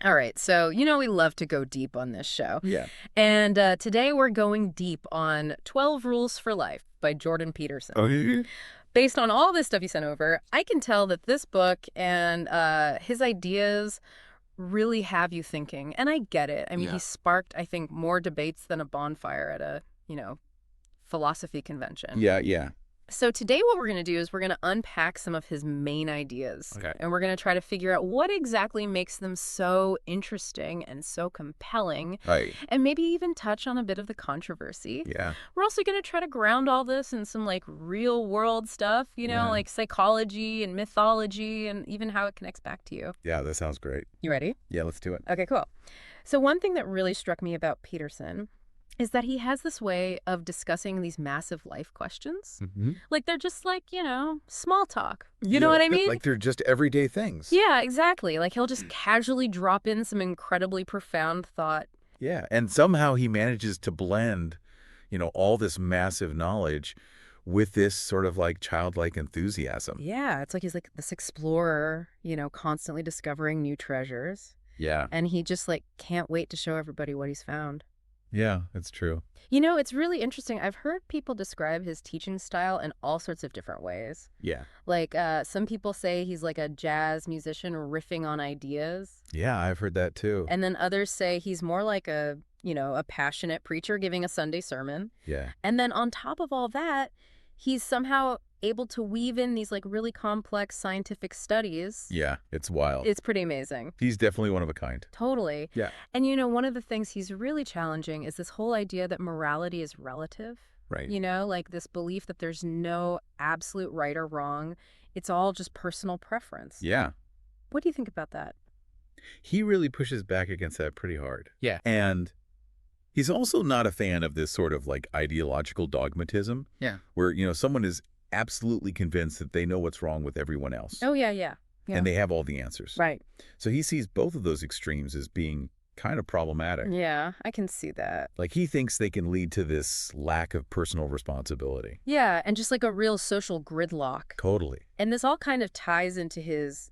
All right, so we love to go deep on this show. Yeah. And today we're going deep on 12 Rules for Life by Jordan Peterson. Oh, yeah. Based on all this stuff you sent over, I can tell that this book and his ideas really have you thinking. And I get it. I mean, he sparked, I think, more debates than a bonfire at a, philosophy convention. Yeah. So today what we're going to do is we're going to unpack some of his main ideas. Okay. And we're going to try to figure out what exactly makes them so interesting and so compelling. Right. And maybe even touch on a bit of the controversy. Yeah. We're also going to try to ground all this in some real world stuff, like psychology and mythology and even how it connects back to you. Yeah, that sounds great. You ready? Yeah, let's do it. Okay, cool. So one thing that really struck me about Peterson is that he has this way of discussing these massive life questions. Mm-hmm. Like they're just small talk. You know what I mean? Like they're just everyday things. Yeah, exactly. Like he'll just casually drop in some incredibly profound thought. Yeah, and somehow he manages to blend, all this massive knowledge with this sort of childlike enthusiasm. Yeah, it's like he's like this explorer, constantly discovering new treasures. Yeah. And he just can't wait to show everybody what he's found. Yeah, that's true. It's really interesting. I've heard people describe his teaching style in all sorts of different ways. Yeah. Like some people say he's like a jazz musician riffing on ideas. Yeah, I've heard that too. And then others say he's more like a passionate preacher giving a Sunday sermon. Yeah. And then on top of all that, he's somehow able to weave in these really complex scientific studies. Yeah, it's wild. It's pretty amazing. He's definitely one of a kind. Totally. Yeah. And one of the things he's really challenging is this whole idea that morality is relative. Right. Like this belief that there's no absolute right or wrong. It's all just personal preference. Yeah. What do you think about that? He really pushes back against that pretty hard. Yeah. And he's also not a fan of this sort of ideological dogmatism. Yeah. Where, someone is absolutely convinced that they know what's wrong with everyone else. Oh, yeah. And they have all the answers. Right. So he sees both of those extremes as being kind of problematic. Yeah, I can see that. He thinks they can lead to this lack of personal responsibility. Yeah, and just a real social gridlock. Totally. And this all kind of ties into his,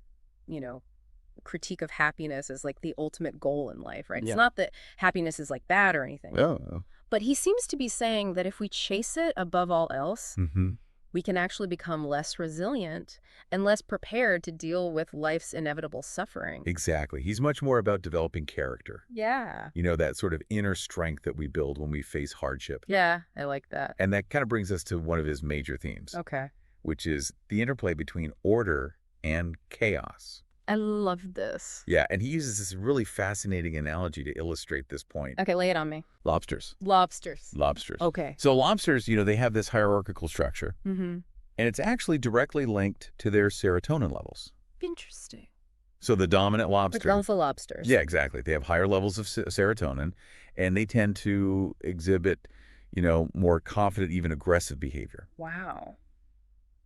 critique of happiness as the ultimate goal in life, right? Yeah. It's not that happiness is bad or anything. Oh. But he seems to be saying that if we chase it above all else, Mm-hmm. we can actually become less resilient and less prepared to deal with life's inevitable suffering. Exactly. He's much more about developing character. Yeah. That sort of inner strength that we build when we face hardship. Yeah, I like that. And that kind of brings us to one of his major themes, Okay. which is the interplay between order and chaos. I love this. Yeah, and he uses this really fascinating analogy to illustrate this point. Okay, lay it on me. Lobsters. Lobsters. Okay. So lobsters, they have this hierarchical structure, Mm-hmm. and it's actually directly linked to their serotonin levels. Interesting. So the dominant lobster. Alpha lobsters. Yeah, exactly. They have higher levels of serotonin, and they tend to exhibit, more confident, even aggressive behavior. Wow.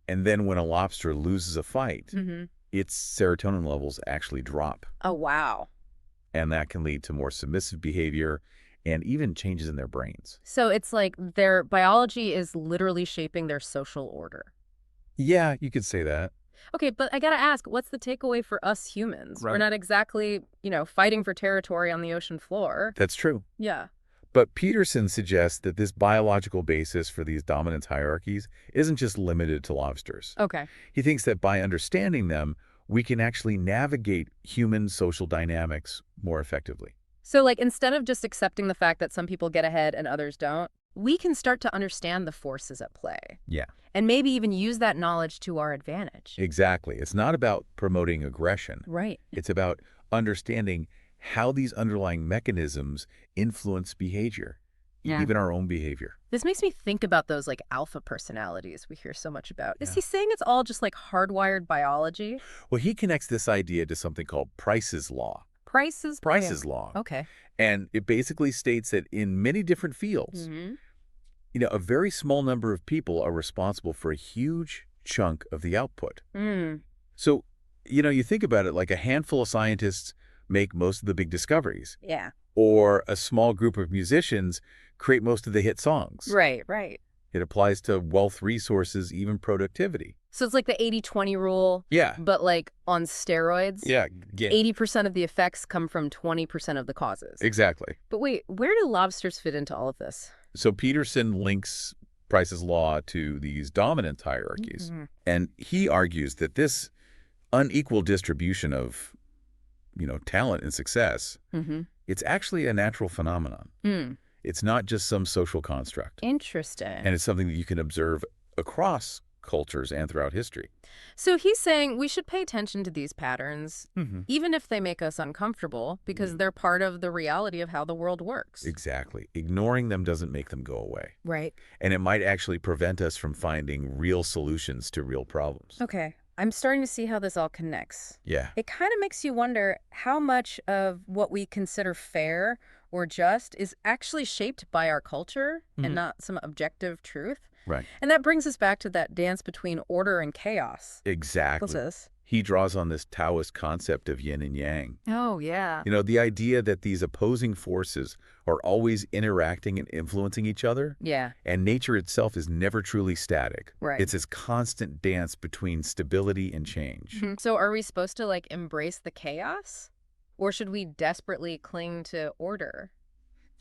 And then when a lobster loses a fight, Mm-hmm. its serotonin levels actually drop. Oh, wow. And that can lead to more submissive behavior and even changes in their brains. So it's like their biology is literally shaping their social order. Yeah, you could say that. Okay, but I gotta ask, what's the takeaway for us humans? Right. We're not exactly, fighting for territory on the ocean floor. That's true. Yeah. But Peterson suggests that this biological basis for these dominance hierarchies isn't just limited to lobsters. Okay. He thinks that by understanding them, we can actually navigate human social dynamics more effectively. So instead of just accepting the fact that some people get ahead and others don't, we can start to understand the forces at play. Yeah. And maybe even use that knowledge to our advantage. Exactly. It's not about promoting aggression. Right. It's about understanding how these underlying mechanisms influence behavior, even our own behavior. This makes me think about those alpha personalities we hear so much about. Is Yeah. he saying it's all just hardwired biology? Well, he connects this idea to something called Price's Law. Price's Law. Okay. And it basically states that in many different fields, Mm-hmm. a very small number of people are responsible for a huge chunk of the output. Mm. So, you think about it, like a handful of scientists make most of the big discoveries, Yeah. or a small group of musicians create most of the hit songs. Right. It applies to wealth, resources, even productivity. So it's like the 80-20 rule, Yeah. but like on steroids. Yeah. 80% of the effects come from 20% of the causes. Exactly. But wait, where do lobsters fit into all of this? So Peterson links Price's law to these dominance hierarchies. Mm-hmm. And he argues that this unequal distribution of, talent and success, Mm-hmm. it's actually a natural phenomenon. Mm. It's not just some social construct. Interesting. And it's something that you can observe across cultures and throughout history. So he's saying we should pay attention to these patterns, Mm-hmm. even if they make us uncomfortable, because they're part of the reality of how the world works. Exactly. Ignoring them doesn't make them go away. Right. And it might actually prevent us from finding real solutions to real problems. Okay. I'm starting to see how this all connects. Yeah. It kind of makes you wonder how much of what we consider fair or just is actually shaped by our culture and not some objective truth. Right. And that brings us back to that dance between order and chaos. Exactly. What's this? He draws on this Taoist concept of yin and yang. Oh, yeah. The idea that these opposing forces are always interacting and influencing each other. Yeah. And nature itself is never truly static. Right. It's this constant dance between stability and change. So are we supposed to, like, embrace the chaos? Or should we desperately cling to order?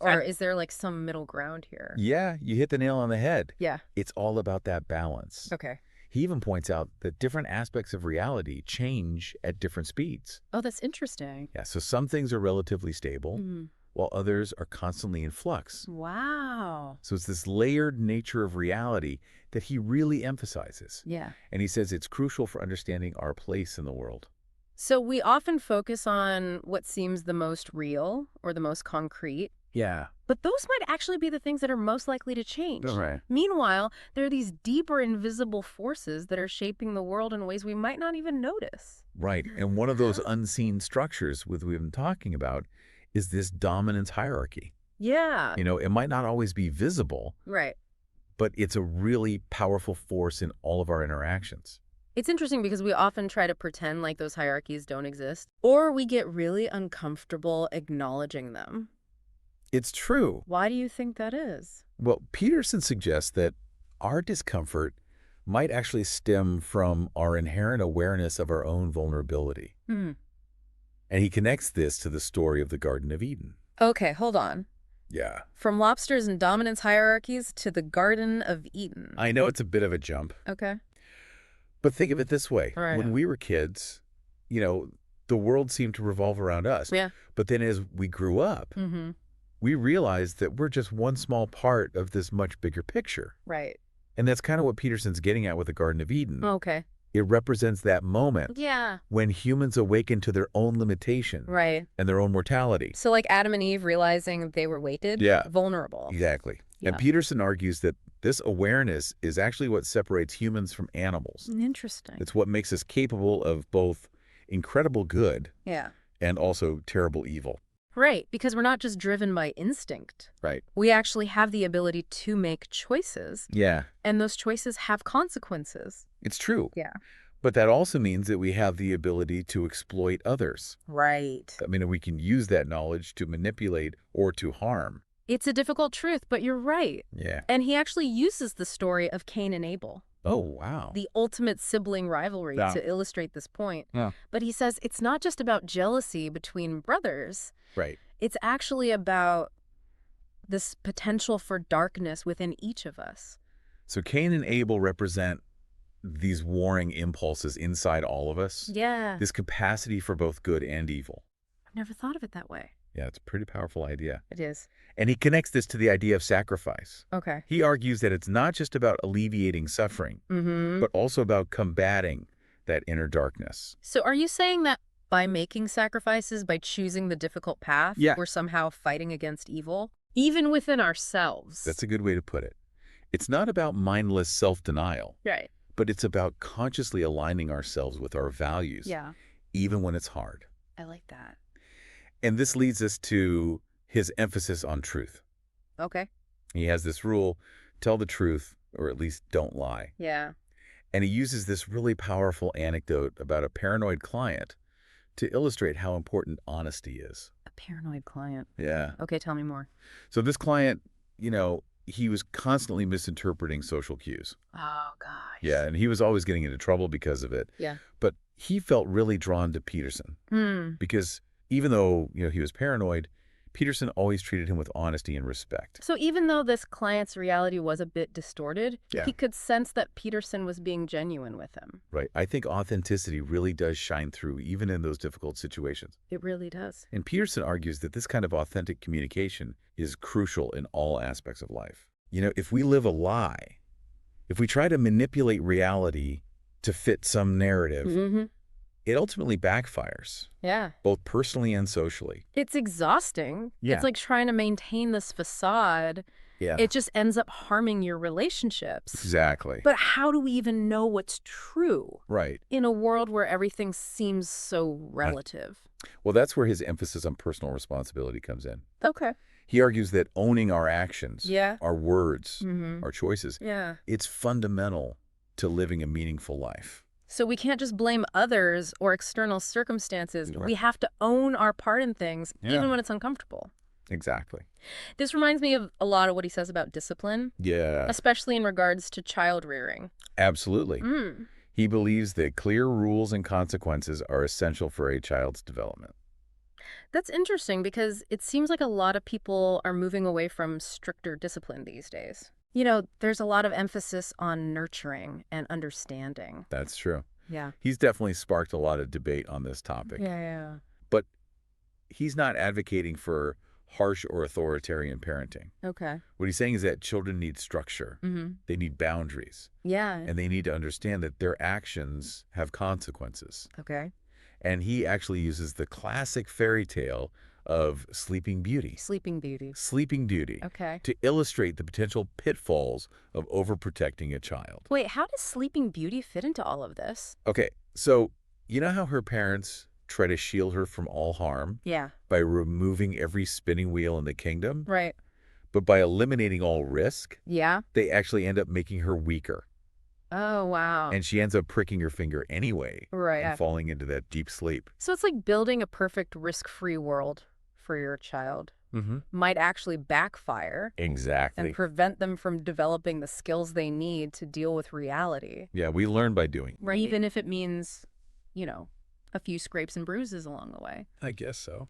Or is there, like, some middle ground here? Yeah, you hit the nail on the head. Yeah. It's all about that balance. Okay. He even points out that different aspects of reality change at different speeds. Oh, that's interesting. Yeah, so some things are relatively stable, while others are constantly in flux. Wow. So it's this layered nature of reality that he really emphasizes. Yeah. And he says it's crucial for understanding our place in the world. So we often focus on what seems the most real or the most concrete. Yeah. But those might actually be the things that are most likely to change. Right. Meanwhile, there are these deeper invisible forces that are shaping the world in ways we might not even notice. Right. And one of those unseen structures we've been talking about is this dominance hierarchy. Yeah. It might not always be visible, Right. but it's a really powerful force in all of our interactions. It's interesting because we often try to pretend like those hierarchies don't exist, or we get really uncomfortable acknowledging them. It's true. Why do you think that is? Well, Peterson suggests that our discomfort might actually stem from our inherent awareness of our own vulnerability. Hmm. And he connects this to the story of the Garden of Eden. Okay, hold on. Yeah. From lobsters and dominance hierarchies to the Garden of Eden. I know it's a bit of a jump, Okay. but think of it this way. All right. When we were kids, the world seemed to revolve around us. Yeah. But then as we grew up, we realized that we're just one small part of this much bigger picture. Right. And that's kind of what Peterson's getting at with the Garden of Eden. Okay. It represents that moment Yeah. when humans awaken to their own limitation Right. and their own mortality. So like Adam and Eve realizing they were weighted, Yeah. vulnerable. Exactly. Yeah. And Peterson argues that this awareness is actually what separates humans from animals. Interesting. It's what makes us capable of both incredible good Yeah. and also terrible evil. Right, because we're not just driven by instinct. Right. We actually have the ability to make choices, Yeah, and those choices have consequences. it's true. Yeah. But that also means that we have the ability to exploit others. Right. I mean, we can use that knowledge to manipulate or to harm. It's a difficult truth, but you're right. Yeah. And he actually uses the story of Cain and Abel, Oh, wow. the ultimate sibling rivalry, Yeah. to illustrate this point. Yeah. But he says it's not just about jealousy between brothers. Right. It's actually about this potential for darkness within each of us. So Cain and Abel represent these warring impulses inside all of us. Yeah. This capacity for both good and evil. I've never thought of it that way. Yeah, it's a pretty powerful idea. It is. And he connects this to the idea of sacrifice. Okay. He argues that it's not just about alleviating suffering, but also about combating that inner darkness. So are you saying that by making sacrifices, by choosing the difficult path, Yeah. we're somehow fighting against evil? Even within ourselves. That's a good way to put it. It's not about mindless self-denial, right. but it's about consciously aligning ourselves with our values, Yeah. even when it's hard. I like that. And this leads us to his emphasis on truth. Okay. He has this rule, tell the truth, or at least don't lie. Yeah. And he uses this really powerful anecdote about a paranoid client to illustrate how important honesty is. A paranoid client. Yeah. Okay, tell me more. So this client, he was constantly misinterpreting social cues. Oh, gosh. Yeah, and he was always getting into trouble because of it. Yeah. But he felt really drawn to Peterson Hmm. because even though, he was paranoid, Peterson always treated him with honesty and respect. So even though this client's reality was a bit distorted, Yeah. he could sense that Peterson was being genuine with him. Right. I think authenticity really does shine through even in those difficult situations. It really does. And Peterson argues that this kind of authentic communication is crucial in all aspects of life. If we live a lie, if we try to manipulate reality to fit some narrative, Mm-hmm. it ultimately backfires, Yeah. both personally and socially. It's exhausting. Yeah. It's like trying to maintain this facade. Yeah. It just ends up harming your relationships. Exactly. But how do we even know what's true Right. in a world where everything seems so relative? Well, that's where his emphasis on personal responsibility comes in. Okay. He argues that owning our actions, Yeah. our words, Mm-hmm. our choices, Yeah. it's fundamental to living a meaningful life. So we can't just blame others or external circumstances. Right. We have to own our part in things, Yeah. even when it's uncomfortable. Exactly. This reminds me of a lot of what he says about discipline, Yeah, especially in regards to child rearing. absolutely. Mm. He believes that clear rules and consequences are essential for a child's development. That's interesting because it seems like a lot of people are moving away from stricter discipline these days. There's a lot of emphasis on nurturing and understanding. That's true. Yeah. He's definitely sparked a lot of debate on this topic. Yeah. But he's not advocating for harsh or authoritarian parenting. Okay. What he's saying is that children need structure. Mm-hmm. They need boundaries. Yeah. And they need to understand that their actions have consequences. Okay. And he actually uses the classic fairy tale of Sleeping Beauty. Sleeping Beauty. Sleeping Beauty. Okay. To illustrate the potential pitfalls of overprotecting a child. Wait, how does Sleeping Beauty fit into all of this? Okay, so you know how her parents try to shield her from all harm Yeah. by removing every spinning wheel in the kingdom? Right. But by eliminating all risk, Yeah. they actually end up making her weaker. Oh, wow. And she ends up pricking her finger anyway Right. and falling into that deep sleep. So it's like building a perfect risk-free world for your child Mm-hmm. might actually backfire Exactly. and prevent them from developing the skills they need to deal with reality. Yeah, we learn by doing. Right. Even if it means, a few scrapes and bruises along the way. I guess so.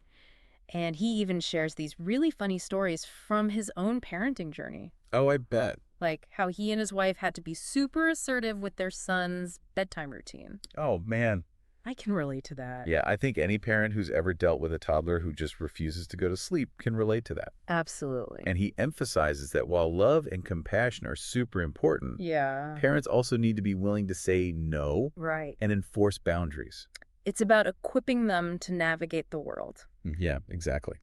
And he even shares these really funny stories from his own parenting journey. Oh, I bet. Like how he and his wife had to be super assertive with their son's bedtime routine. Oh, man. I can relate to that. Yeah, I think any parent who's ever dealt with a toddler who just refuses to go to sleep can relate to that. Absolutely. And he emphasizes that while love and compassion are super important, Yeah. parents also need to be willing to say no Right. and enforce boundaries. It's about equipping them to navigate the world. Yeah, exactly.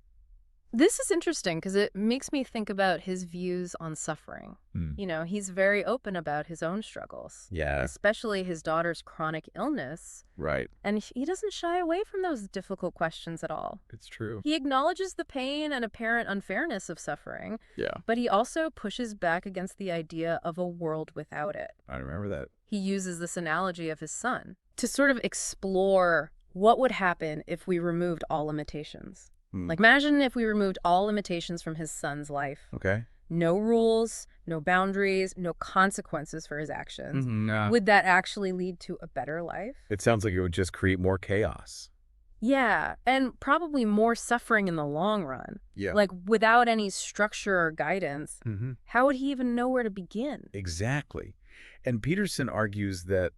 This is interesting because it makes me think about his views on suffering. Mm. He's very open about his own struggles, Yeah, especially his daughter's chronic illness. right. And he doesn't shy away from those difficult questions at all. It's true. He acknowledges the pain and apparent unfairness of suffering, Yeah, but he also pushes back against the idea of a world without it. I remember that. He uses this analogy of his son to sort of explore what would happen if we removed all limitations. Like, imagine if we removed all limitations from his son's life. Okay. No rules, no boundaries, no consequences for his actions. Mm-hmm. Would that actually lead to a better life? It sounds like it would just create more chaos. Yeah, and probably more suffering in the long run. Yeah. Like, without any structure or guidance, Mm-hmm. how would he even know where to begin? Exactly. And Peterson argues that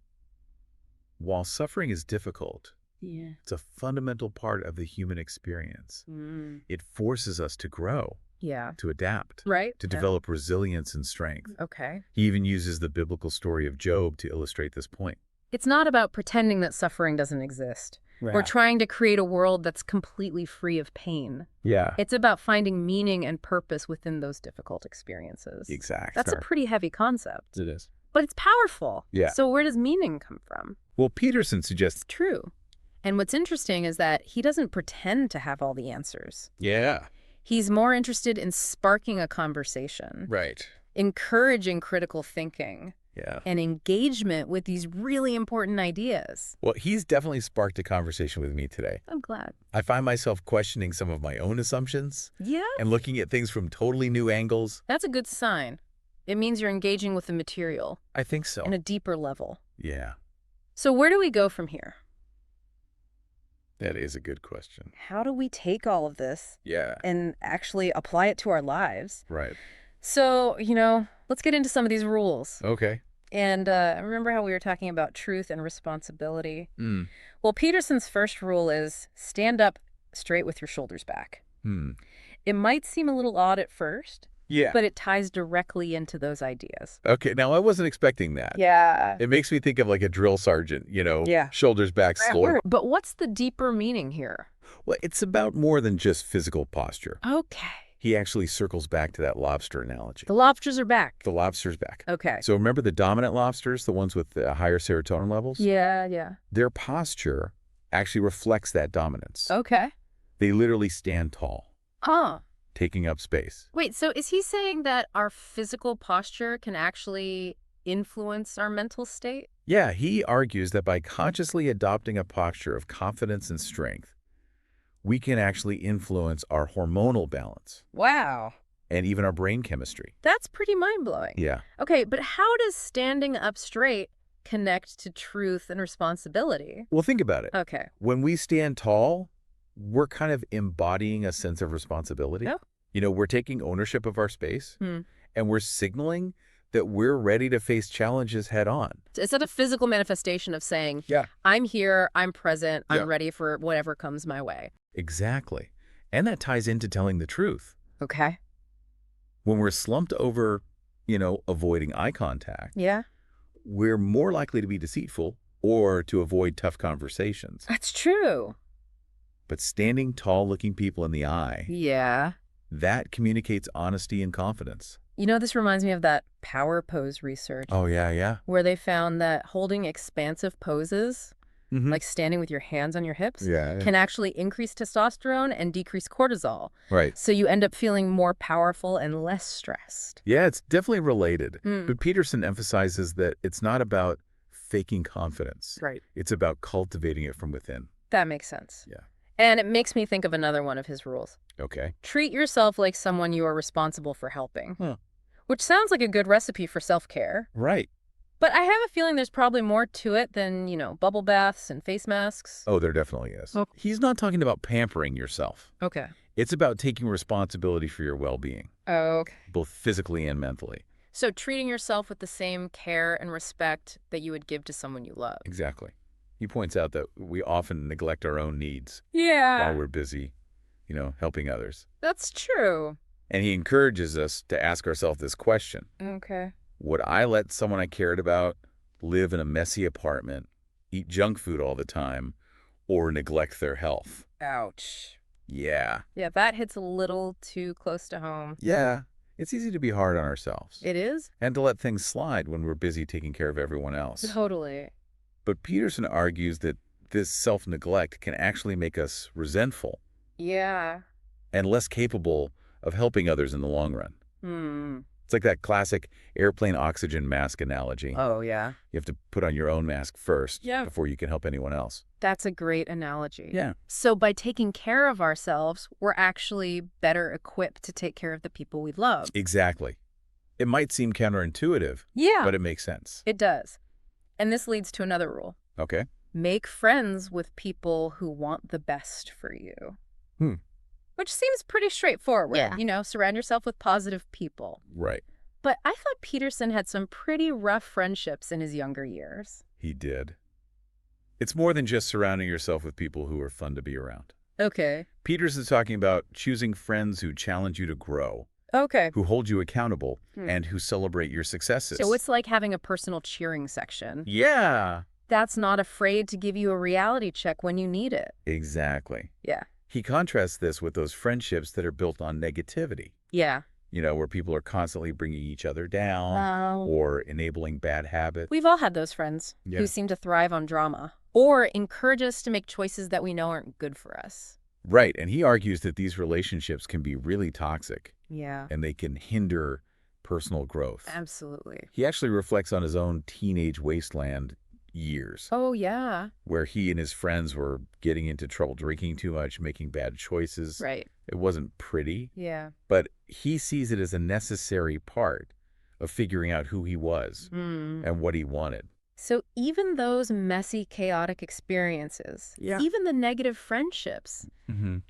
while suffering is difficult, Yeah. it's a fundamental part of the human experience. Mm. It forces us to grow, Yeah. to adapt, Right? to Yeah. develop resilience and strength. Okay. He even uses the biblical story of Job to illustrate this point. It's not about pretending that suffering doesn't exist. Or trying to create a world that's completely free of pain. Yeah. It's about finding meaning and purpose within those difficult experiences. Exactly. That's a pretty heavy concept. It is. But it's powerful. Yeah. So where does meaning come from? Well, Peterson suggests... It's true. And what's interesting is that he doesn't pretend to have all the answers. Yeah. He's more interested in sparking a conversation, Right. encouraging critical thinking, Yeah. and engagement with these really important ideas. Well, he's definitely sparked a conversation with me today. I'm glad. I find myself questioning some of my own assumptions Yeah? and looking at things from totally new angles. That's a good sign. It means you're engaging with the material I think so. in a deeper level. Yeah, So where do we go from here? that is a good question. How do we take all of this Yeah, and actually apply it to our lives? right. So, let's get into some of these rules. Okay. And remember how we were talking about truth and responsibility? Mm. Well, Peterson's first rule is stand up straight with your shoulders back. Hmm. It might seem a little odd at first, Yeah. but it ties directly into those ideas. Okay, now I wasn't expecting that. Yeah. It makes me think of like a drill sergeant, Yeah. shoulders back, slow. But what's the deeper meaning here? Well, it's about more than just physical posture. Okay. He actually circles back to that lobster analogy. The lobsters are back. The lobster's back. Okay. So remember the dominant lobsters, the ones with the higher serotonin levels? Yeah. Their posture actually reflects that dominance. Okay. They literally stand tall, Huh. taking up space. Wait, so is he saying that our physical posture can actually influence our mental state? Yeah, he argues that by consciously adopting a posture of confidence and strength, we can actually influence our hormonal balance Wow. and even our brain chemistry. That's pretty mind-blowing. Yeah. Okay, but how does standing up straight connect to truth and responsibility? Well, think about it. Okay. When we stand tall, we're kind of embodying a sense of responsibility. Oh. We're taking ownership of our space, Hmm. and we're signaling that we're ready to face challenges head on. Is that a physical manifestation of saying, Yeah. I'm here, I'm present, Yeah. I'm ready for whatever comes my way? Exactly. And that ties into telling the truth. Okay. When we're slumped over, avoiding eye contact, Yeah. we're more likely to be deceitful or to avoid tough conversations. That's true. But standing tall, looking people in the eye, Yeah. that communicates honesty and confidence. This reminds me of that power pose research Oh, yeah. where they found that holding expansive poses, Mm-hmm. like standing with your hands on your hips, Yeah. can actually increase testosterone and decrease cortisol. Right. So you end up feeling more powerful and less stressed. Yeah, it's definitely related. Mm. But Peterson emphasizes that it's not about faking confidence. Right. It's about cultivating it from within. That makes sense. Yeah. And it makes me think of another one of his rules. Okay. Treat yourself like someone you are responsible for helping. Huh. Which sounds like a good recipe for self-care. Right. But I have a feeling there's probably more to it than, bubble baths and face masks. Oh, there definitely is. Oh. He's not talking about pampering yourself. Okay. It's about taking responsibility for your well-being, Okay. both physically and mentally. So treating yourself with the same care and respect that you would give to someone you love. Exactly. He points out that we often neglect our own needs Yeah. while we're busy, helping others. That's true. And he encourages us to ask ourselves this question. Okay. Would I let someone I cared about live in a messy apartment, eat junk food all the time, or neglect their health? Ouch. Yeah. Yeah, that hits a little too close to home. Yeah. It's easy to be hard on ourselves It is? and to let things slide when we're busy taking care of everyone else. Totally. But Peterson argues that this self-neglect can actually make us resentful Yeah. and less capable of helping others in the long run. Hmm. It's like that classic airplane oxygen mask analogy. Oh, yeah. You have to put on your own mask first Yeah. before you can help anyone else. That's a great analogy. Yeah. So by taking care of ourselves, we're actually better equipped to take care of the people we love. Exactly. It might seem counterintuitive, Yeah. but it makes sense. It does. And this leads to another rule. Okay. Make friends with people who want the best for you. Which seems pretty straightforward. Yeah. Surround yourself with positive people. Right. But I thought Peterson had some pretty rough friendships in his younger years. He did. It's more than just surrounding yourself with people who are fun to be around. Okay. Peterson's talking about choosing friends who challenge you to grow, Okay. who hold you accountable, and who celebrate your successes. So it's like having a personal cheering section. Yeah. That's not afraid to give you a reality check when you need it. Exactly. Yeah. He contrasts this with those friendships that are built on negativity, Yeah. where people are constantly bringing each other down or enabling bad habits. We've all had those friends Yeah. who seem to thrive on drama or encourage us to make choices that we know aren't good for us. Right. And he argues that these relationships can be really toxic Yeah. and they can hinder personal growth. Absolutely. He actually reflects on his own teenage wasteland years, Oh, yeah. where he and his friends were getting into trouble drinking too much, making bad choices. Right. It wasn't pretty, Yeah. but he sees it as a necessary part of figuring out who he was and what he wanted. So even those messy, chaotic experiences, even the negative friendships,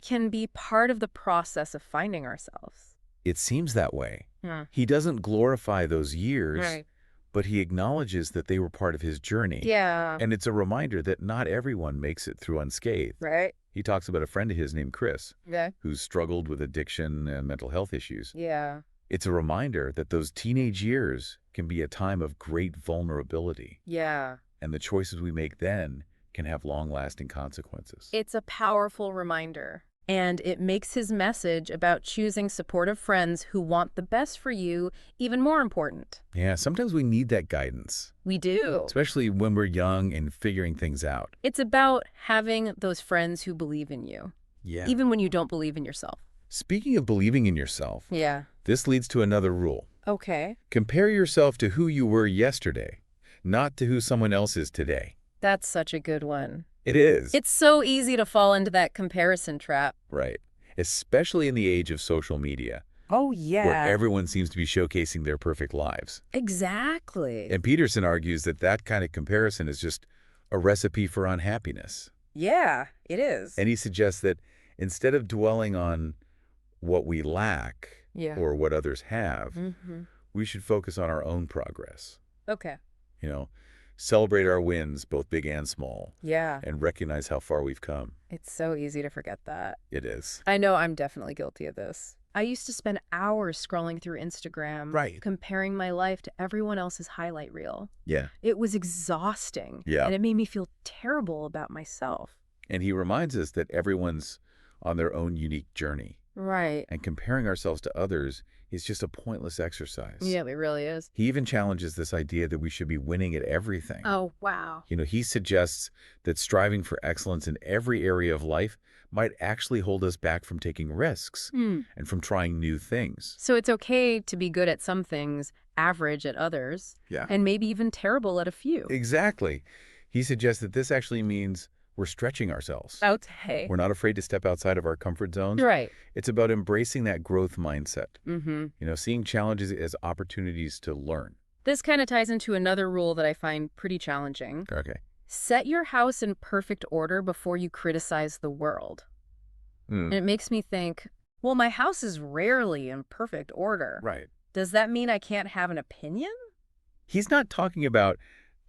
can be part of the process of finding ourselves. It seems that way. Yeah. He doesn't glorify those years, Right. but he acknowledges that they were part of his journey. Yeah. And it's a reminder that not everyone makes it through unscathed. Right. He talks about a friend of his named Chris, Yeah. who's struggled with addiction and mental health issues. Yeah. It's a reminder that those teenage years can be a time of great vulnerability. Yeah. And the choices we make then can have long-lasting consequences. It's a powerful reminder. And it makes his message about choosing supportive friends who want the best for you even more important. Yeah, sometimes we need that guidance, We do. especially when we're young and figuring things out. It's about having those friends who believe in you, Yeah. even when you don't believe in yourself. Speaking of believing in yourself, Yeah. this leads to another rule. Okay. Compare yourself to who you were yesterday, not to who someone else is today. That's such a good one. It is. It's so easy to fall into that comparison trap. Right. Especially in the age of social media, Oh, where yeah. everyone seems to be showcasing their perfect lives. Exactly. And Peterson argues that that kind of comparison is just a recipe for unhappiness. Yeah, it is. And he suggests that instead of dwelling on what we lack Yeah. or what others have, Mm-hmm. we should focus on our own progress. Okay. You know, celebrate our wins, both big and small, Yeah. and recognize how far we've come. It's so easy to forget that. It is. I know I'm definitely guilty of this. I used to spend hours scrolling through Instagram, Right. comparing my life to everyone else's highlight reel. Yeah. It was exhausting. Yeah. And it made me feel terrible about myself. And he reminds us that everyone's on their own unique journey. Right. And comparing ourselves to others is just a pointless exercise. Yeah, it really is. He even challenges this idea that we should be winning at everything. Oh, wow. You know, he suggests that striving for excellence in every area of life might actually hold us back from taking risks and from trying new things. So it's okay to be good at some things, average at others, Yeah. and maybe even terrible at a few. Exactly. He suggests that this actually means we're stretching ourselves. Okay. We're not afraid to step outside of our comfort zones. Right. It's about embracing that growth mindset. Mm-hmm. You know, seeing challenges as opportunities to learn. This kind of ties into another rule that I find pretty challenging. Okay. Set your house in perfect order before you criticize the world. And it makes me think, well, my house is rarely in perfect order. Right. Does that mean I can't have an opinion? He's not talking about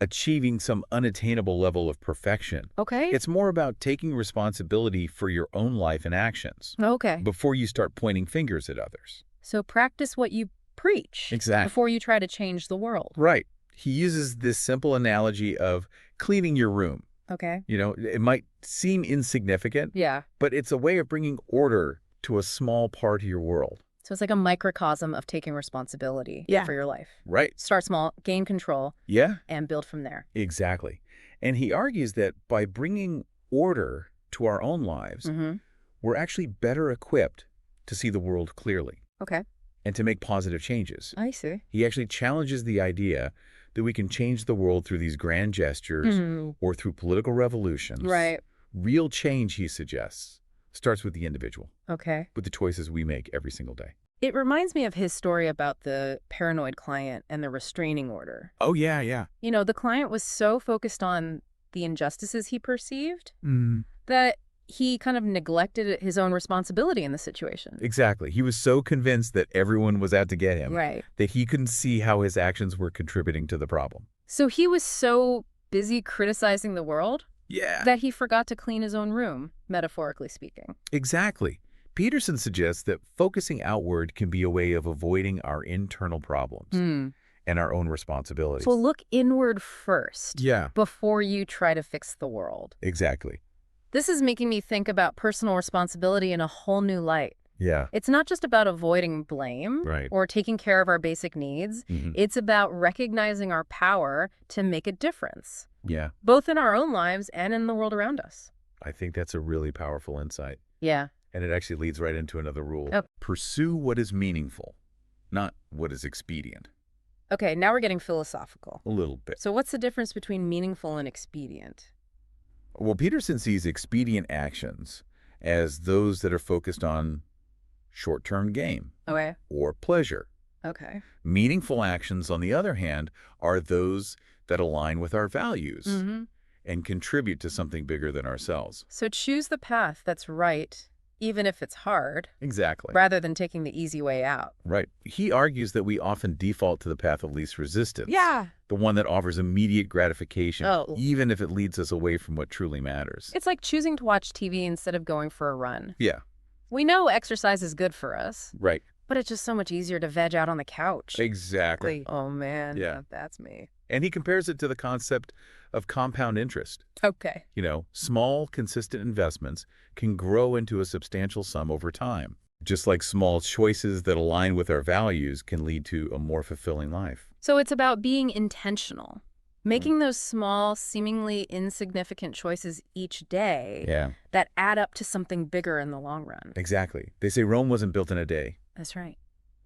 achieving some unattainable level of perfection. Okay. It's more about taking responsibility for your own life and actions Okay. before you start pointing fingers at others. So practice what you preach Exactly. before you try to change the world. Right. He uses this simple analogy of cleaning your room. Okay. You know, it might seem insignificant, Yeah. but it's a way of bringing order to a small part of your world. So it's like a microcosm of taking responsibility for your life. Right. Start small, gain control, Yeah, and build from there. exactly. And he argues that by bringing order to our own lives, Mm-hmm. we're actually better equipped to see the world clearly Okay. and to make positive changes. I see. He actually challenges the idea that we can change the world through these grand gestures or through political revolutions. Right. Real change, he suggests, starts with the individual, Okay. with the choices we make every single day. It reminds me of his story about the paranoid client and the restraining order. Oh, yeah, yeah. You know, the client was so focused on the injustices he perceived that he kind of neglected his own responsibility in the situation. Exactly. He was so convinced that everyone was out to get him Right. that he couldn't see how his actions were contributing to the problem. So he was so busy criticizing the world Yeah. that he forgot to clean his own room, metaphorically speaking. Exactly. Peterson suggests that focusing outward can be a way of avoiding our internal problems and our own responsibilities. So look inward first Yeah, before you try to fix the world. exactly. This is making me think about personal responsibility in a whole new light. Yeah. It's not just about avoiding blame Right. or taking care of our basic needs. It's about recognizing our power to make a difference, Yeah. both in our own lives and in the world around us. I think that's a really powerful insight. Yeah. And it actually leads right into another rule. Oh. Pursue what is meaningful, not what is expedient. Okay, now we're getting philosophical. A little bit. So what's the difference between meaningful and expedient? Well, Peterson sees expedient actions as those that are focused on short-term gain Okay. or pleasure. Okay. Meaningful actions, on the other hand, are those that align with our values Mm-hmm. and contribute to something bigger than ourselves. So choose the path that's right, even if it's hard, Exactly. rather than taking the easy way out. Right. He argues that we often default to the path of least resistance. Yeah. The one that offers immediate gratification, Oh. even if it leads us away from what truly matters. It's like choosing to watch TV instead of going for a run. Yeah. We know exercise is good for us, Right. but it's just so much easier to veg out on the couch. Exactly. Oh, man. Yeah. That's me. And he compares it to the concept of compound interest. Okay. Small, consistent investments can grow into a substantial sum over time. Just like small choices that align with our values can lead to a more fulfilling life. So it's about being intentional, making those small, seemingly insignificant choices each day Yeah, that add up to something bigger in the long run. exactly. They say Rome wasn't built in a day. That's right.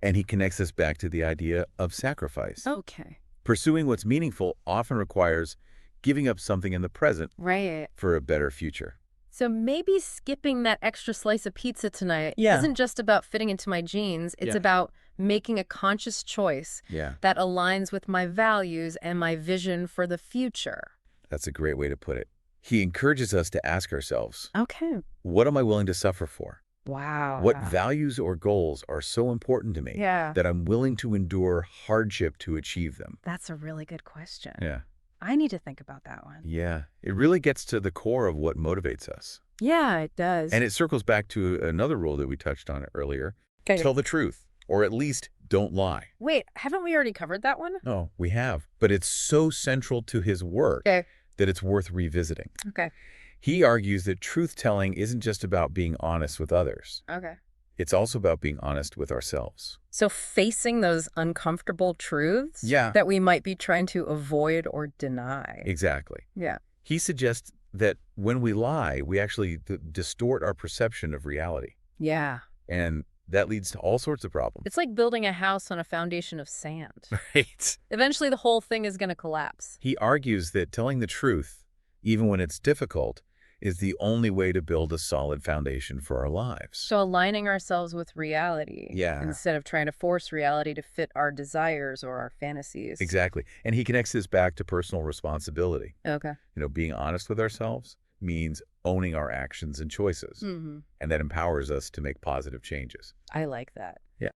And he connects us back to the idea of sacrifice. Okay. Pursuing what's meaningful often requires giving up something in the present Right. for a better future. So maybe skipping that extra slice of pizza tonight Yeah. isn't just about fitting into my jeans. It's Yeah. about making a conscious choice Yeah, that aligns with my values and my vision for the future. that's a great way to put it. He encourages us to ask ourselves, Okay. what am I willing to suffer for? Wow. What values or goals are so important to me Yeah. that I'm willing to endure hardship to achieve them? That's a really good question. Yeah. I need to think about that one. Yeah. It really gets to the core of what motivates us. Yeah, it does. And it circles back to another rule that we touched on earlier. Okay. Tell the truth, or at least don't lie. Wait, haven't we already covered that one? No, we have. But it's so central to his work Okay. that it's worth revisiting. Okay. He argues that truth-telling isn't just about being honest with others. Okay. It's also about being honest with ourselves. So facing those uncomfortable truths Yeah. that we might be trying to avoid or deny. Exactly. Yeah. He suggests that when we lie, we actually distort our perception of reality. Yeah. And that leads to all sorts of problems. It's like building a house on a foundation of sand. Right. Eventually, the whole thing is going to collapse. He argues that telling the truth, even when it's difficult, is the only way to build a solid foundation for our lives. So aligning ourselves with reality Yeah. instead of trying to force reality to fit our desires or our fantasies. Exactly. And he connects this back to personal responsibility. Okay. Being honest with ourselves means owning our actions and choices. Mm-hmm. And that empowers us to make positive changes. I like that. Yeah.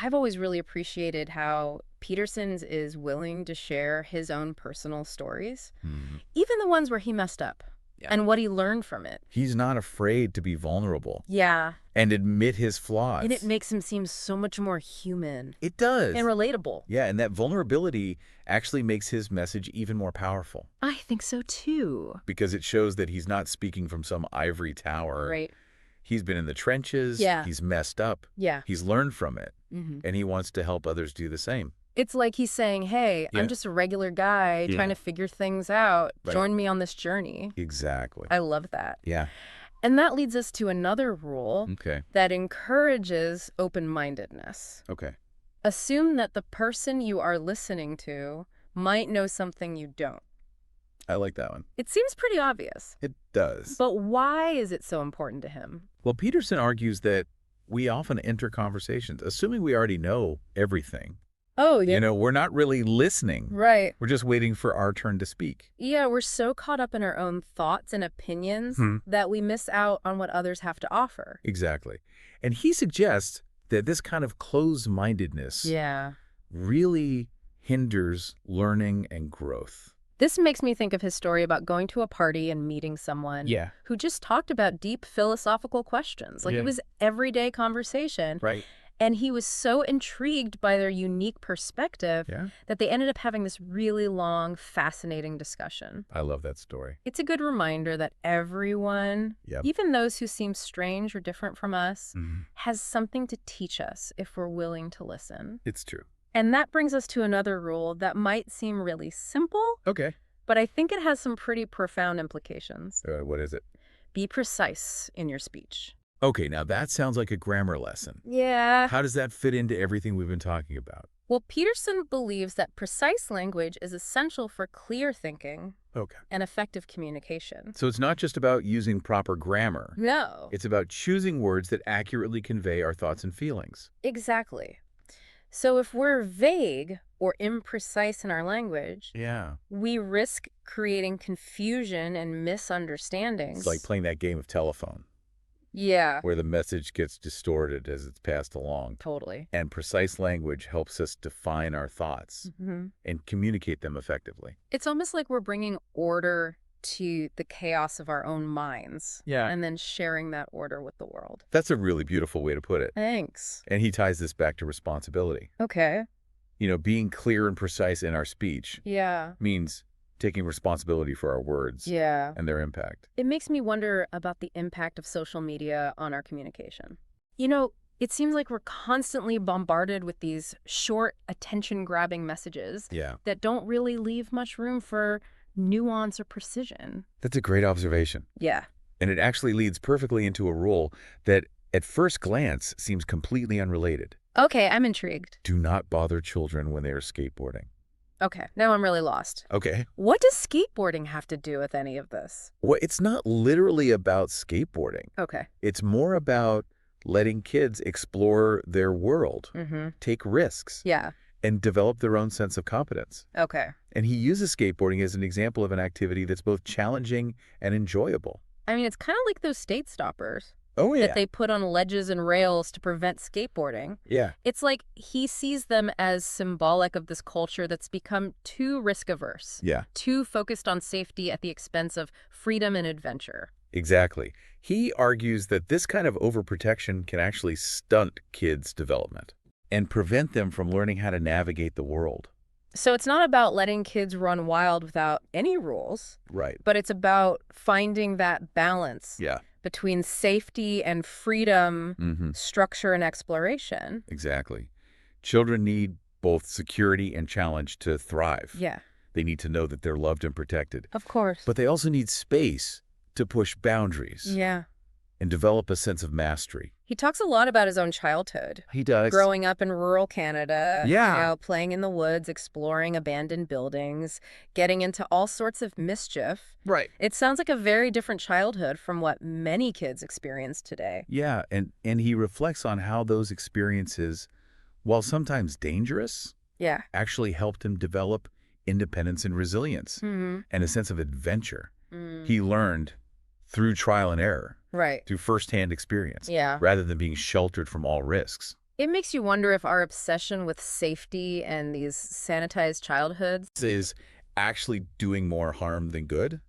I've always really appreciated how Peterson's is willing to share his own personal stories, even the ones where he messed up. Yeah. And what he learned from it. He's not afraid to be vulnerable Yeah. and admit his flaws. And it makes him seem so much more human It does. and relatable. Yeah, and that vulnerability actually makes his message even more powerful I think so too. because it shows that he's not speaking from some ivory tower. Right. He's been in the trenches. Yeah. He's messed up. Yeah. He's learned from it, Mm-hmm. and he wants to help others do the same. It's like he's saying, hey, Yeah. I'm just a regular guy Yeah. trying to figure things out. Right. Join me on this journey. Exactly. I love that. Yeah. And that leads us to another rule Okay. that encourages open-mindedness. Okay. Assume that the person you are listening to might know something you don't. I like that one. It seems pretty obvious. It does. But why is it so important to him? Well, Peterson argues that we often enter conversations assuming we already know everything. Oh, yeah. We're not really listening. Right. We're just waiting for our turn to speak. Yeah, we're so caught up in our own thoughts and opinions Hmm. that we miss out on what others have to offer. Exactly. And he suggests that this kind of closed-mindedness Yeah. really hinders learning and growth. This makes me think of his story about going to a party and meeting someone Yeah. who just talked about deep philosophical questions. Like Yeah. it was everyday conversation. Right. And he was so intrigued by their unique perspective Yeah. that they ended up having this really long, fascinating discussion. I love that story. It's a good reminder that everyone, Yep. even those who seem strange or different from us, Mhm. has something to teach us if we're willing to listen. It's true. And that brings us to another rule that might seem really simple, Okay. but I think it has some pretty profound implications. What is it? Be precise in your speech. Okay, now that sounds like a grammar lesson. Yeah. How does that fit into everything we've been talking about? Well, Peterson believes that precise language is essential for clear thinking Okay. and effective communication. So it's not just about using proper grammar. No, It's about choosing words that accurately convey our thoughts and feelings. exactly. So if we're vague or imprecise in our language, Yeah. we risk creating confusion and It's like misunderstandings. playing that game of telephone Yeah, where the message gets distorted as it's passed along. totally. And precise language helps us define our thoughts and communicate them effectively. It's almost like we're bringing order to the chaos of our own minds Yeah. and then sharing that order with the world. That's a really beautiful way to put it. Thanks. And he ties this back to responsibility. Okay. Being clear and precise in our speech Yeah. means taking responsibility for our words Yeah. and their impact. It makes me wonder about the impact of social media on our communication. It seems like we're constantly bombarded with these short, attention-grabbing messages Yeah. that don't really leave much room for nuance or precision. That's a great observation. Yeah. And it actually leads perfectly into a rule that at first glance seems completely unrelated. Okay, I'm intrigued. Do not bother children when they are skateboarding. Okay, now I'm really lost. Okay. What does skateboarding have to do with any of this? Well, it's not literally about skateboarding. Okay. It's more about letting kids explore their world, take risks, Yeah. and develop their own sense of competence. Okay. And he uses skateboarding as an example of an activity that's both challenging and enjoyable. I mean, it's kind of like those state stoppers Oh, yeah. that they put on ledges and rails to prevent skateboarding. Yeah. It's like he sees them as symbolic of this culture that's become too risk-averse, Yeah, too focused on safety at the expense of freedom and adventure. exactly. He argues that this kind of overprotection can actually stunt kids' development and prevent them from learning how to navigate the world. So it's not about letting kids run wild without any rules, Right. but it's about finding that balance Yeah. between safety and freedom, Mm-hmm. structure and exploration. Exactly. Children need both security and challenge to thrive. Yeah, They need to know that they're loved and protected. of course. But they also need space to push boundaries Yeah. and develop a sense of mastery. He talks a lot about his own childhood. He does. Growing up in rural Canada, Yeah. playing in the woods, exploring abandoned buildings, getting into all sorts of mischief. Right. It sounds like a very different childhood from what many kids experience today. Yeah, and he reflects on how those experiences, while sometimes dangerous, Yeah. actually helped him develop independence and resilience Mm-hmm. and a sense of adventure. He learned through trial and error, Right. through firsthand experience, Yeah. rather than being sheltered from all risks. It makes you wonder if our obsession with safety and these sanitized childhoods. This is actually doing more harm than good.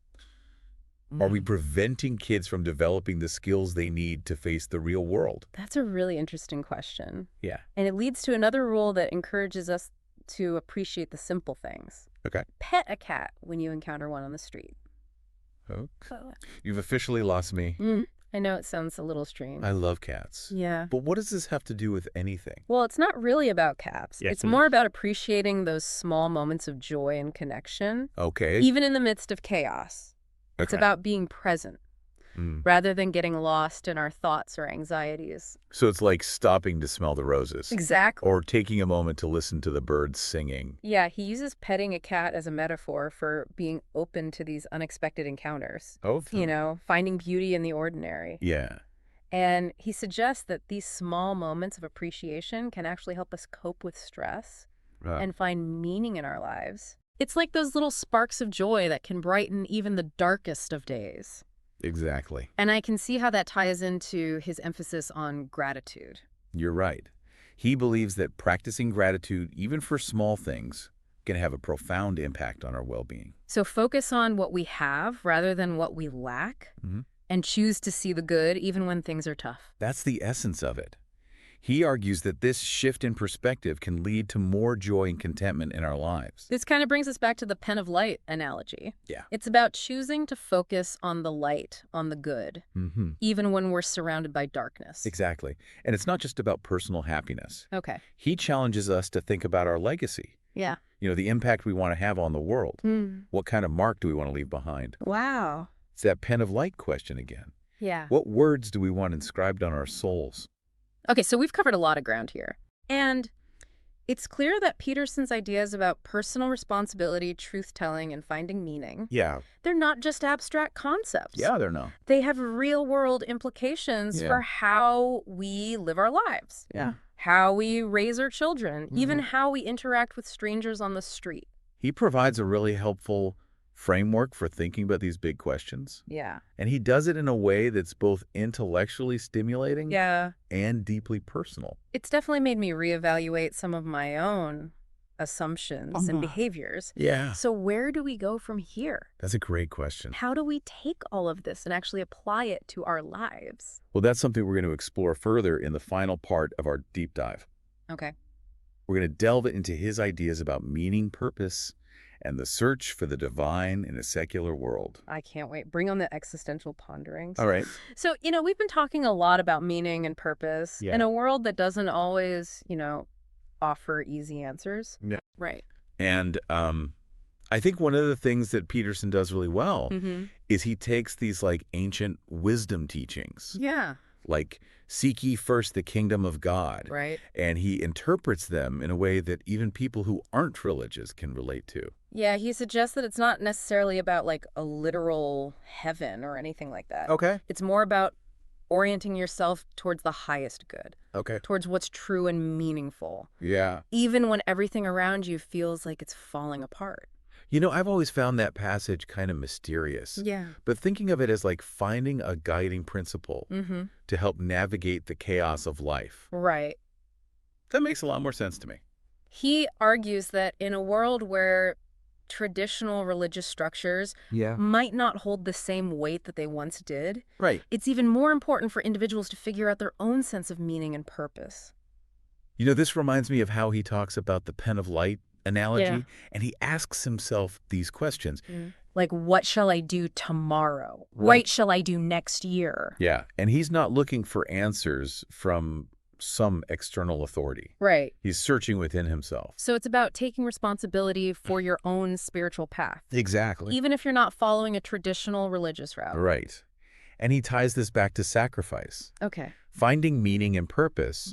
Are we preventing kids from developing the skills they need to face the real world? That's a really interesting question. Yeah. And it leads to another rule that encourages us to appreciate the simple things. Okay. Pet a cat when you encounter one on the street. Okay. You've officially lost me. I know it sounds a little strange. I love cats. Yeah. But what does this have to do with anything? Well, it's not really about cats. Yeah. It's more about appreciating those small moments of joy and connection, Okay. even in the midst of chaos. It's about being present rather than getting lost in our thoughts or anxieties. So it's like stopping to smell the roses. Exactly. Or taking a moment to listen to the birds singing. Yeah, he uses petting a cat as a metaphor for being open to these unexpected encounters. Oh. Finding beauty in the ordinary. Yeah. And he suggests that these small moments of appreciation can actually help us cope with stress and find meaning in our lives. It's like those little sparks of joy that can brighten even the darkest of days. Exactly. And I can see how that ties into his emphasis on gratitude. You're right. He believes that practicing gratitude, even for small things, can have a profound impact on our well-being. So focus on what we have rather than what we lack, and choose to see the good even when things are tough. That's the essence of it. He argues that this shift in perspective can lead to more joy and contentment in our lives. This kind of brings us back to the pen of light analogy. Yeah. It's about choosing to focus on the light, on the good, even when we're surrounded by darkness. Exactly. And it's not just about personal happiness. Okay. He challenges us to think about our legacy. Yeah. The impact we want to have on the world. What kind of mark do we want to leave behind? Wow. It's that pen of light question again. Yeah. What words do we want inscribed on our souls? Okay, so we've covered a lot of ground here. And it's clear that Peterson's ideas about personal responsibility, truth-telling, and finding meaning, Yeah. they're not just abstract concepts. Yeah, they're no. They have real-world implications Yeah. for how we live our lives, Yeah. how we raise our children, even Mhm. how we interact with strangers on the street. He provides a really helpful framework for thinking about these big questions. Yeah. And he does it in a way that's both intellectually stimulating Yeah. and deeply personal. It's definitely made me reevaluate some of my own assumptions and behaviors. Yeah. So where do we go from here? That's a great question. How do we take all of this and actually apply it to our lives? Well, that's something we're going to explore further in the final part of our deep dive. Okay. We're going to delve into his ideas about meaning, purpose, and the search for the divine in a secular world. I can't wait. Bring on the existential ponderings. All right. So, we've been talking a lot about meaning and purpose in a world that doesn't always, offer easy answers. Yeah. Right. And I think one of the things that Peterson does really well is he takes these like ancient wisdom teachings, Yeah. like seek ye first the kingdom of God. Right. And he interprets them in a way that even people who aren't religious can relate to. Yeah, he suggests that it's not necessarily about like a literal heaven or anything like that. Okay. It's more about orienting yourself towards the highest good, Okay. towards what's true and meaningful, Yeah. even when everything around you feels like it's falling apart. I've always found that passage kind of mysterious. Yeah. But thinking of it as like finding a guiding principle to help navigate the chaos of life. Right. That makes a lot more sense to me. He argues that in a world where traditional religious structures might not hold the same weight that they once did, Right. it's even more important for individuals to figure out their own sense of meaning and purpose. This reminds me of how he talks about the pen of light analogy, Yeah. and he asks himself these questions. Like, what shall I do tomorrow? Right. What shall I do next year? Yeah, and he's not looking for answers from some external authority. Right. He's searching within himself. So it's about taking responsibility for your own spiritual path, Exactly. even if you're not following a traditional religious route. Right. And he ties this back to sacrifice. Okay. Finding meaning and purpose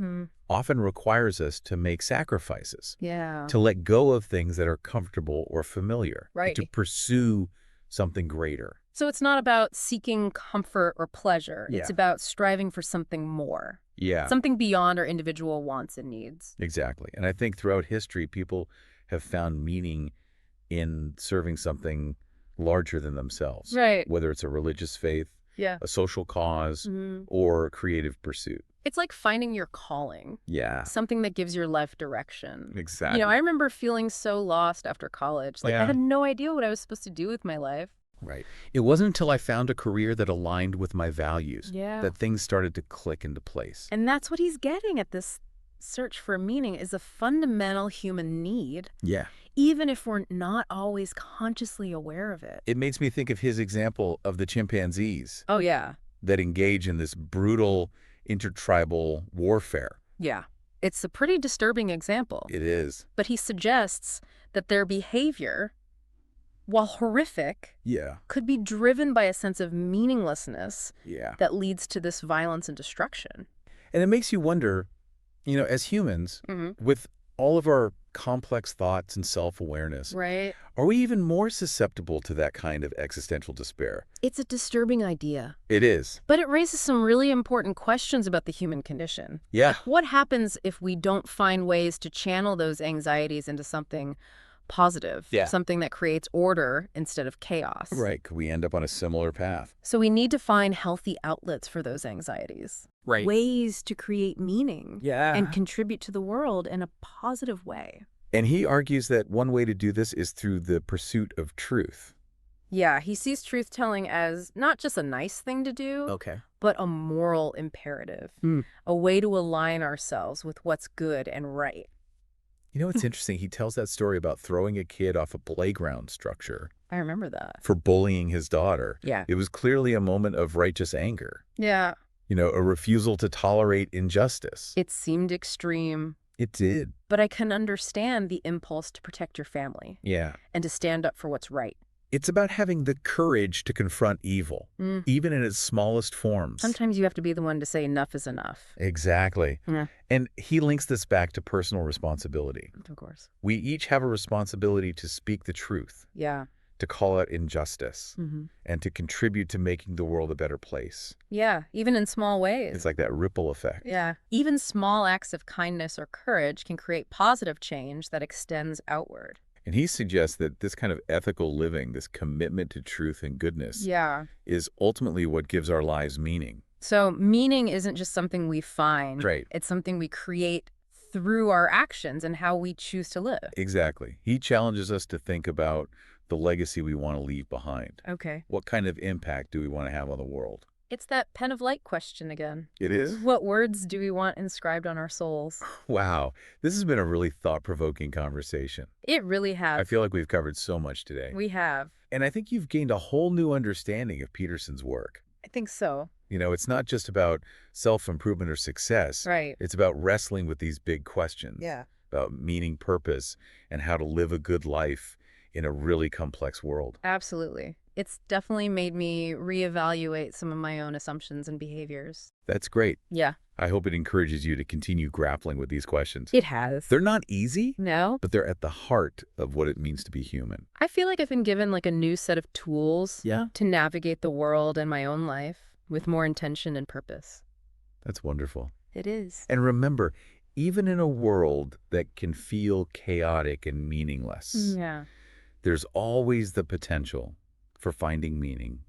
often requires us to make sacrifices, Yeah. to let go of things that are comfortable or familiar, Right. to pursue something greater. So it's not about seeking comfort or pleasure. Yeah. It's about striving for something more, Yeah, something beyond our individual wants and needs. exactly. And I think throughout history, people have found meaning in serving something larger than themselves. Right. Whether it's a religious faith, Yeah. a social cause, or creative pursuit. It's like finding your calling, Yeah, something that gives your life direction. exactly. I remember feeling so lost after college. Like, I had no idea what I was supposed to do with my life. Right. It wasn't until I found a career that aligned with my values Yeah. that things started to click into place. And that's what he's getting at. This search for meaning is a fundamental human need, Yeah. even if we're not always consciously aware of it. It makes me think of his example of the chimpanzees Oh, yeah. that engage in this brutal intertribal warfare. Yeah. It's a pretty disturbing example. It is. But he suggests that their behavior, while horrific, Yeah. could be driven by a sense of meaninglessness Yeah. that leads to this violence and destruction. And it makes you wonder, as humans, with all of our complex thoughts and self-awareness, Right? are we even more susceptible to that kind of existential despair? It's a disturbing idea, It is. but it raises some really important questions about the human condition. Yeah. What happens if we don't find ways to channel those anxieties into something positive, Yeah. something that creates order instead of chaos? Right. Could we end up on a similar path? So we need to find healthy outlets for those anxieties. Right. Ways to create meaning Yeah. and contribute to the world in a positive way. And he argues that one way to do this is through the pursuit of truth. Yeah, he sees truth-telling as not just a nice thing to do, Okay. but a moral imperative, a way to align ourselves with what's good and right. It's interesting. He tells that story about throwing a kid off a playground structure I remember that. for bullying his daughter. Yeah. It was clearly a moment of righteous anger. Yeah. A refusal to tolerate injustice. It seemed extreme, It did. but I can understand the impulse to protect your family Yeah. and to stand up for what's right. It's about having the courage to confront evil, Mm. even in its smallest forms. Sometimes you have to be the one to say enough is enough. Exactly. Yeah, And he links this back to personal responsibility. of course. We each have a responsibility to speak the truth, Yeah. to call out injustice, Hmm. and to contribute to making the world a better place. Yeah, even in small It's ways. like that ripple effect. Yeah. Even small acts of kindness or courage can create positive change that extends outward. And he suggests that this kind of ethical living, this commitment to truth and goodness, Yeah. is ultimately what gives our lives meaning. So meaning isn't just something we find. Right. It's something we create through our actions and how we choose to live. Exactly. He challenges us to think about the legacy we want to leave behind. Okay. What kind of impact do we want to have on the world? It's that pen of light question again. It is? What words do we want inscribed on our souls? Wow. This has been a really thought-provoking conversation. It really I has. feel like we've covered so much today. We have. And I think you've gained a whole new understanding of Peterson's work. I think so. It's not just about self-improvement or success. Right. It's about wrestling with these big questions. Yeah. About meaning, purpose, and how to live a good life in a really complex world. Absolutely. It's definitely made me reevaluate some of my own assumptions and behaviors. That's great. Yeah. I hope it encourages you to continue grappling with these questions. It has. They're not easy, No? but they're at the heart of what it means to be human. I feel like I've been given like a new set of tools Yeah. to navigate the world and my own life with more intention and purpose. That's wonderful. It is. And remember, even in a world that can feel chaotic and meaningless, Yeah. there's always the potential for finding meaning,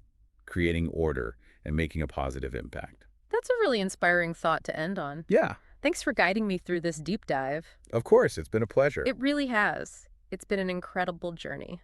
creating order, and making a positive impact. That's a really inspiring thought to end on. Yeah, Thanks for guiding me through this deep dive. of course. It's been a pleasure. It really has. It's been an incredible journey.